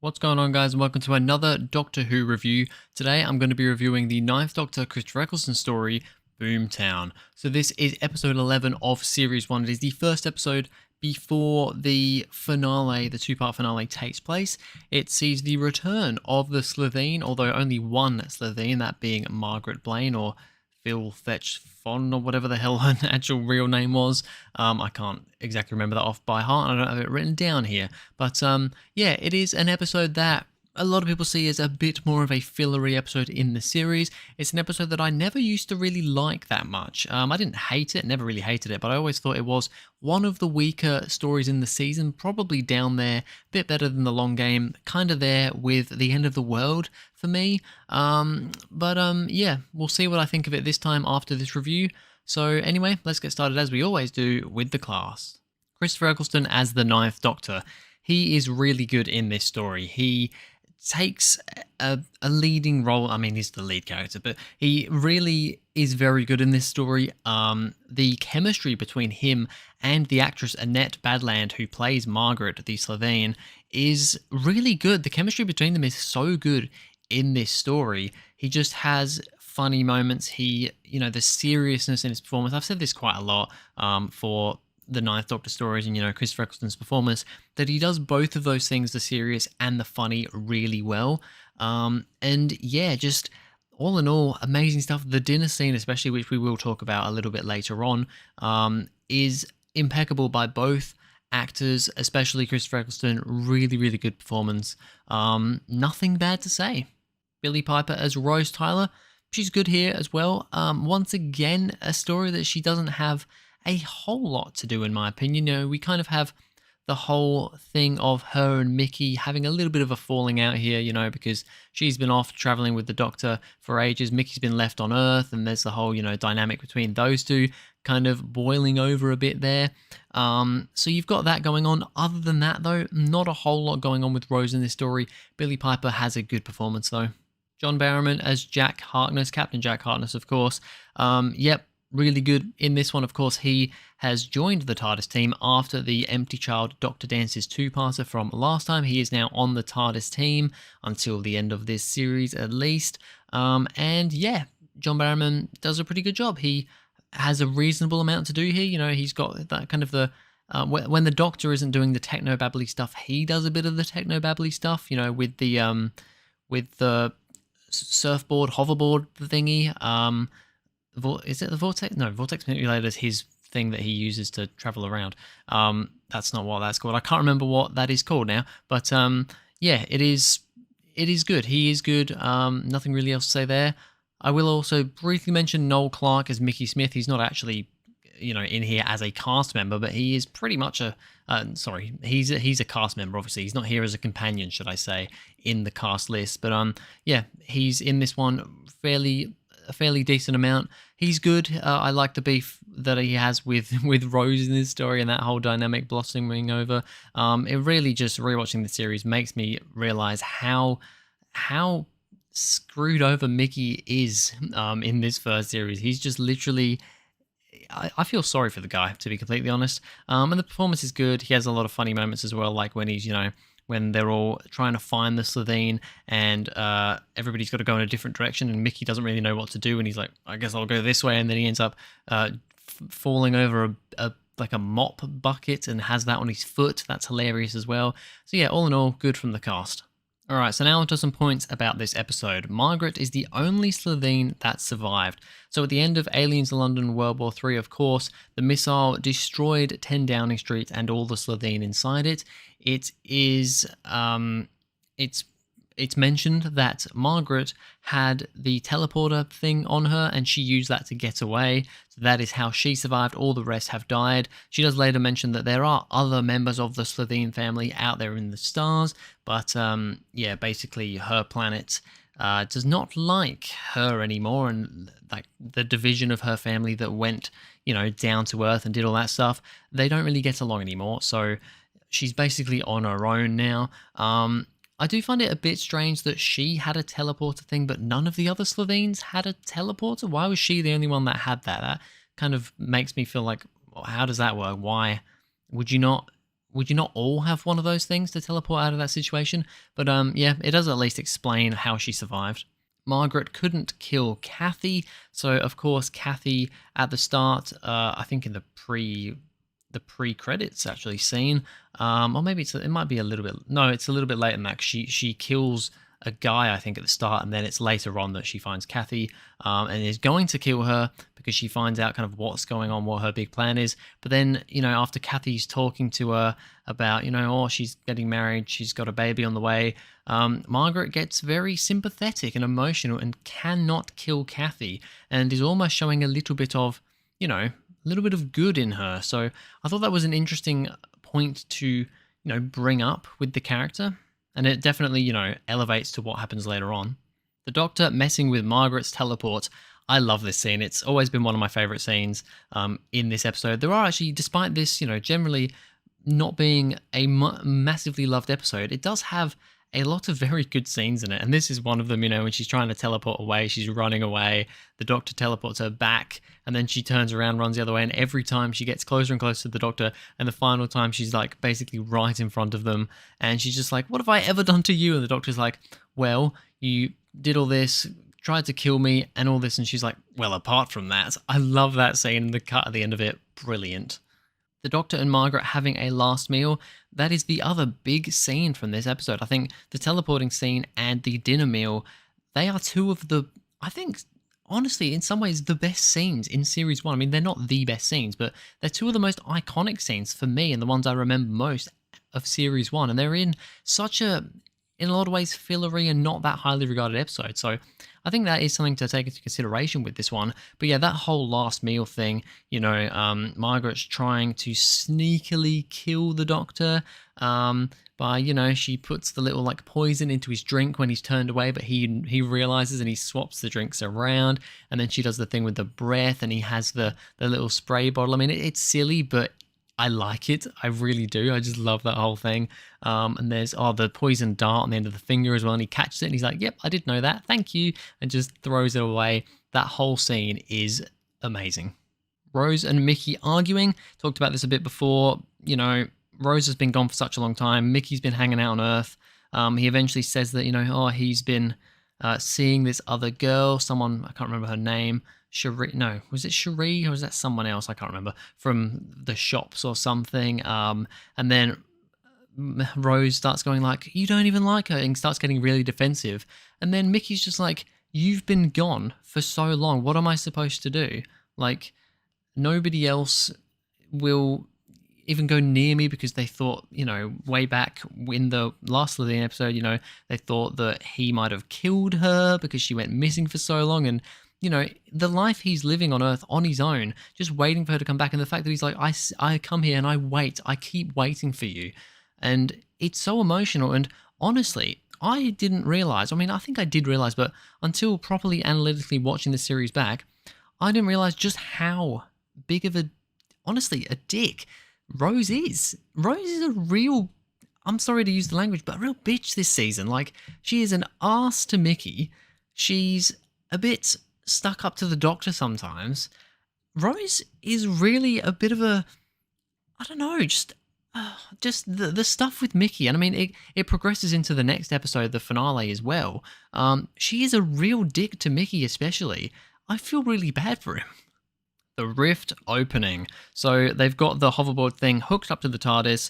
What's going on, guys, and welcome to another Doctor Who review. Today I'm going to be reviewing the Ninth Doctor Christopher Ecclestone story, Boomtown. So this is episode 11 of series 1. It is the first episode before the finale, the two-part finale, takes place. It sees the return of the Slitheen, although only one Slitheen, that being Margaret Blaine, or Phil Fetch Fon, or whatever the hell her actual real name was. I can't exactly remember that off by heart. I don't have it written down here. But yeah, it is an episode that a lot of people see as a bit more of a fillery episode in the series. It's an episode that I never used to really like that much. I didn't hate it, never really hated it, but I always thought it was one of the weaker stories in the season, probably down there, a bit better than The Long Game, kind of there with The End of the World for me. Yeah, we'll see what I think of it this time after this review. So anyway, let's get started as we always do with the class. Christopher Ecclestone as the Ninth Doctor. He is really good in this story. He takes a leading role. I mean, he's the lead character, but he really is very good in this story. The chemistry between him and the actress Annette Badland, who plays Margaret, the Slitheen, is really good. The chemistry between them is so good in this story. He just has funny moments. The seriousness in his performance. I've said this quite a lot for the Ninth Doctor stories and, Christopher Ecclestone's performance, that he does both of those things, the serious and the funny, really well. And yeah, just all in all, amazing stuff. The dinner scene, especially, which we will talk about a little bit later on, is impeccable by both actors, especially Christopher Ecclestone. Really, really good performance. Nothing bad to say. Billie Piper as Rose Tyler, she's good here as well. Once again, a story that she doesn't have a whole lot to do, in my opinion. We kind of have the whole thing of her and Mickey having a little bit of a falling out here, because she's been off traveling with the Doctor for ages. Mickey's been left on Earth, and there's the whole, dynamic between those two kind of boiling over a bit there. So you've got that going on. Other than that, though, not a whole lot going on with Rose in this story. Billie Piper has a good performance, though. John Barrowman as Jack Harkness, Captain Jack Harkness, of course. Yep. Really good in this one. Of course, he has joined the TARDIS team after the Empty Child Doctor Dances two-parter from last time. He is now on the TARDIS team until the end of this series, at least. And yeah, John Barrowman does a pretty good job. He has a reasonable amount to do here. He's got that kind of the when the Doctor isn't doing the techno-babbly stuff, he does a bit of the techno-babbly stuff. With the surfboard, hoverboard thingy. Is it the Vortex? No, Vortex Manipulator is his thing that he uses to travel around. That's not what that's called. I can't remember what that is called now. But yeah, it is good. He is good. Nothing really else to say there. I will also briefly mention Noel Clarke as Mickey Smith. He's not actually, in here as a cast member, but he is pretty much he's a cast member, obviously. He's not here as a companion, should I say, in the cast list. But yeah, he's in this one a fairly decent amount. He's good. I like the beef that he has with Rose in this story and that whole dynamic blossoming over. It really just rewatching the series makes me realize how screwed over Mickey is in this first series. He's just literally... I feel sorry for the guy, to be completely honest. And the performance is good. He has a lot of funny moments as well, like when he's, when they're all trying to find the Slitheen and everybody's got to go in a different direction and Mickey doesn't really know what to do and he's like, I guess I'll go this way, and then he ends up falling over a mop bucket and has that on his foot. That's hilarious as well. So yeah, all in all, good from the cast. Alright, so now onto some points about this episode. Margaret is the only Slitheen that survived. So at the end of Aliens London World War III, of course, the missile destroyed 10 Downing Street and all the Slitheen inside it. It's mentioned that Margaret had the teleporter thing on her and she used that to get away. So that is how she survived. All the rest have died. She does later mention that there are other members of the Slitheen family out there in the stars. But yeah, basically her planet does not like her anymore. And like the division of her family that went, down to Earth and did all that stuff, they don't really get along anymore. So she's basically on her own now. I do find it a bit strange that she had a teleporter thing, but none of the other Slotheens had a teleporter. Why was she the only one that had that? That kind of makes me feel like, well, how does that work? Why would you not would you not all have one of those things to teleport out of that situation? But yeah, it does at least explain how she survived. Margaret couldn't kill Kathy, so of course Kathy at the start, I think in the pre-credits actually scene, or maybe it might be a little bit. No, it's a little bit later than that. She kills a guy, I think, at the start, and then it's later on that she finds Kathy, and is going to kill her because she finds out kind of what's going on, what her big plan is. But then, after Kathy's talking to her about, oh, she's getting married, she's got a baby on the way, Margaret gets very sympathetic and emotional and cannot kill Kathy, and is almost showing a little bit of, a little bit of good in her. So I thought that was an interesting point to, bring up with the character. And it definitely, elevates to what happens later on. The Doctor messing with Margaret's teleport. I love this scene. It's always been one of my favorite scenes in this episode. There are actually, despite this, generally not being a massively loved episode, it does have a lot of very good scenes in it. And this is one of them, when she's trying to teleport away, she's running away, the Doctor teleports her back, and then she turns around, runs the other way, and every time she gets closer and closer to the Doctor, and the final time she's like basically right in front of them, and she's just like, what have I ever done to you? And the Doctor's like, well, you did all this, tried to kill me, and all this, and she's like, well, apart from that. I love that scene, the cut at the end of it, brilliant. The Doctor and Margaret having a last meal, that is the other big scene from this episode. I think the teleporting scene and the dinner meal, they are two of the, I think, honestly, in some ways, the best scenes in Series 1. I mean, they're not the best scenes, but they're two of the most iconic scenes for me and the ones I remember most of Series 1. And they're in such a, in a lot of ways, fillery and not that highly regarded episode. So I think that is something to take into consideration with this one. But yeah, that whole last meal thing, Margaret's trying to sneakily kill the Doctor by, she puts the little like poison into his drink when he's turned away, but he realizes and he swaps the drinks around. And then she does the thing with the breath and he has the little spray bottle. I mean, it's silly, but I like it. I really do. I just love that whole thing. And there's the poison dart on the end of the finger as well. And he catches it and he's like, yep, I did know that. Thank you. And just throws it away. That whole scene is amazing. Rose and Mickey arguing. Talked about this a bit before. Rose has been gone for such a long time. Mickey's been hanging out on Earth. He eventually says that, he's been seeing this other girl. Someone, I can't remember her name. Cherie, no, was it Cherie or was that someone else? I can't remember, from the shops or something. And then Rose starts going like, you don't even like her, and starts getting really defensive. And then Mickey's just like, you've been gone for so long. What am I supposed to do? Like, nobody else will even go near me because they thought, way back in the last Lillian episode, they thought that he might have killed her because she went missing for so long. And the life he's living on Earth on his own, just waiting for her to come back. And the fact that he's like, I come here and I wait. I keep waiting for you. And it's so emotional. And honestly, I didn't realize, I think I did realize, but until properly analytically watching the series back, I didn't realize just how big of a dick Rose is. Rose is a real, I'm sorry to use the language, but a real bitch this season. Like, she is an arse to Mickey. She's a bit stuck up to the Doctor sometimes. Rose is really a bit of a, I don't know, just the stuff with Mickey. And I mean, it progresses into the next episode, the finale as well. She is a real dick to Mickey especially. I feel really bad for him. The rift opening. So they've got the hoverboard thing hooked up to the TARDIS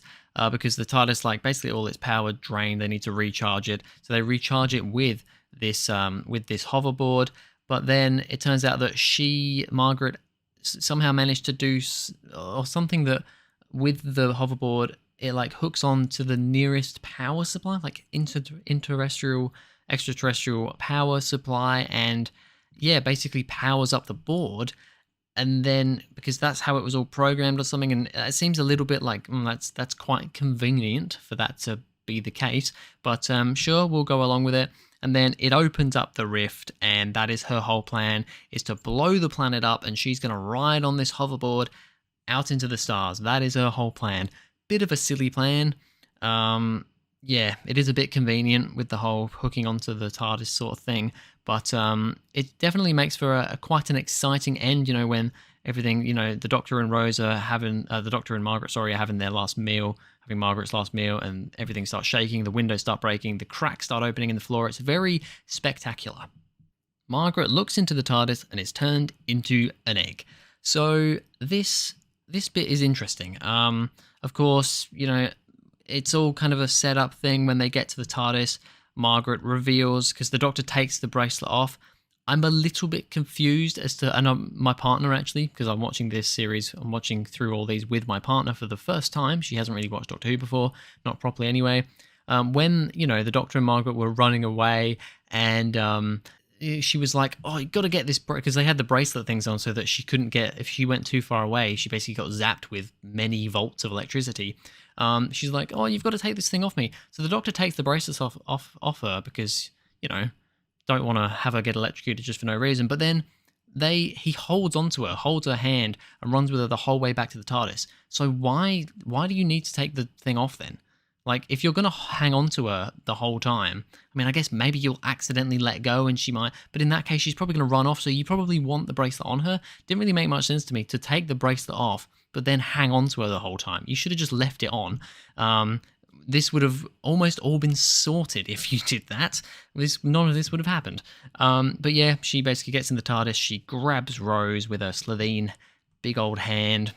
because the TARDIS, like, basically all its power drained. They need to recharge it. So they recharge it with this hoverboard. But then it turns out that Margaret, somehow managed to do something that with the hoverboard, it like hooks on to the nearest power supply, like extraterrestrial power supply, and yeah, basically powers up the board. And then, because that's how it was all programmed or something, and it seems a little bit like that's quite convenient for that to be the case, but sure, we'll go along with it. And then it opens up the rift, and that is her whole plan, is to blow the planet up, and she's going to ride on this hoverboard out into the stars. That is her whole plan. Bit of a silly plan. Yeah, it is a bit convenient with the whole hooking onto the TARDIS sort of thing, but it definitely makes for quite an exciting end, when everything, the Doctor and Rose are having, the Doctor and Margaret, sorry, are having their last meal, having Margaret's last meal, and everything starts shaking, the windows start breaking, the cracks start opening in the floor. It's very spectacular. Margaret looks into the TARDIS and it's turned into an egg. So this bit is interesting. Of course, it's all kind of a setup thing. When they get to the TARDIS, Margaret reveals, because the Doctor takes the bracelet off. I'm a little bit confused as to, and my partner actually, because I'm watching this series, I'm watching through all these with my partner for the first time. She hasn't really watched Doctor Who before, not properly anyway. When, the Doctor and Margaret were running away, and she was like, oh, you got to get this, because they had the bracelet things on so that she couldn't get, if she went too far away, she basically got zapped with many volts of electricity. She's like, oh, you've got to take this thing off me. So the Doctor takes the bracelets off her because, don't want to have her get electrocuted just for no reason. But then he holds onto her, holds her hand, and runs with her the whole way back to the TARDIS. So why do you need to take the thing off then? Like, if you're going to hang on to her the whole time, I mean, I guess maybe you'll accidentally let go and she might, but in that case, she's probably going to run off, so you probably want the bracelet on her. Didn't really make much sense to me to take the bracelet off, but then hang on to her the whole time. You should have just left it on. This would have almost all been sorted if you did that. None of this would have happened. But yeah, she basically gets in the TARDIS, she grabs Rose with her Slitheen big old hand,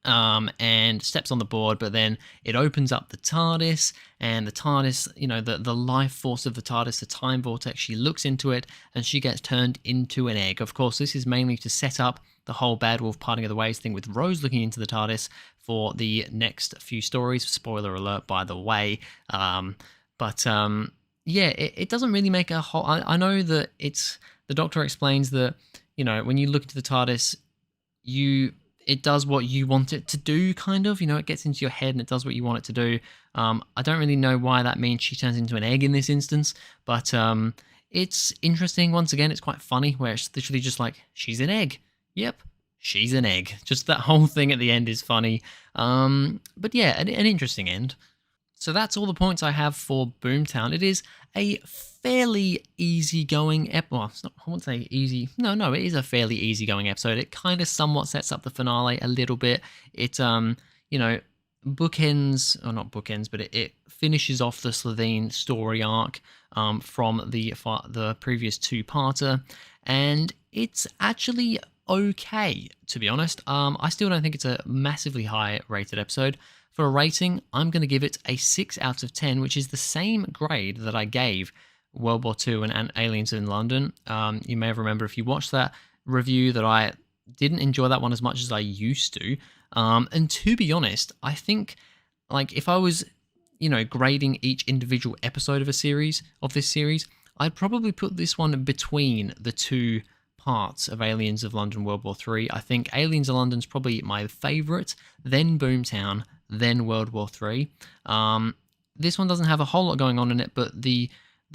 and steps on the board, but then it opens up the TARDIS, and the TARDIS, the life force of the TARDIS, the time vortex, she looks into it, and she gets turned into an egg. Of course, this is mainly to set up the whole Bad Wolf parting of the ways thing with Rose looking into the TARDIS for the next few stories. Spoiler alert, by the way. Yeah, it doesn't really make a whole... I know that it's... The Doctor explains that, when you look into the TARDIS, it does what you want it to do, kind of. It gets into your head and it does what you want it to do. I don't really know why that means she turns into an egg in this instance, but it's interesting. Once again, it's quite funny, where it's literally just like, she's an egg. Yep, she's an egg. Just that whole thing at the end is funny. But yeah, an interesting end. So that's all the points I have for Boomtown. It is a fairly easygoing episode. Well, I won't say easy. No, it is a fairly easygoing episode. It kind of somewhat sets up the finale a little bit. It, bookends, or not bookends, but it finishes off the Slitheen story arc from the previous two-parter, and it's actually okay, to be honest. I still don't think it's a massively high-rated episode. For a rating, I'm going to give it a 6 out of 10, which is the same grade that I gave World War II and Aliens in London. You may have remembered, if you watched that review, that I didn't enjoy that one as much as I used to. And to be honest, I think, like, if I was, grading each individual episode of this series, I'd probably put this one between the two parts of Aliens of London World War III. I think Aliens of London's probably my favourite, then Boomtown, then World War III. This one doesn't have a whole lot going on in it, but the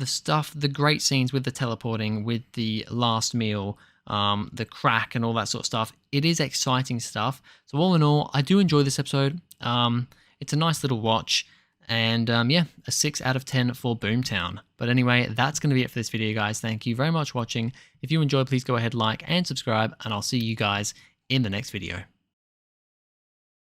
stuff, the great scenes with the teleporting, with the last meal, the crack and all that sort of stuff, it is exciting stuff. So all in all, I do enjoy this episode. It's a nice little watch, and yeah, a 6 out of 10 for Boomtown. But anyway, that's going to be it for this video, guys. Thank you very much for watching. If you enjoyed, please go ahead, like and subscribe, and I'll see you guys in the next video.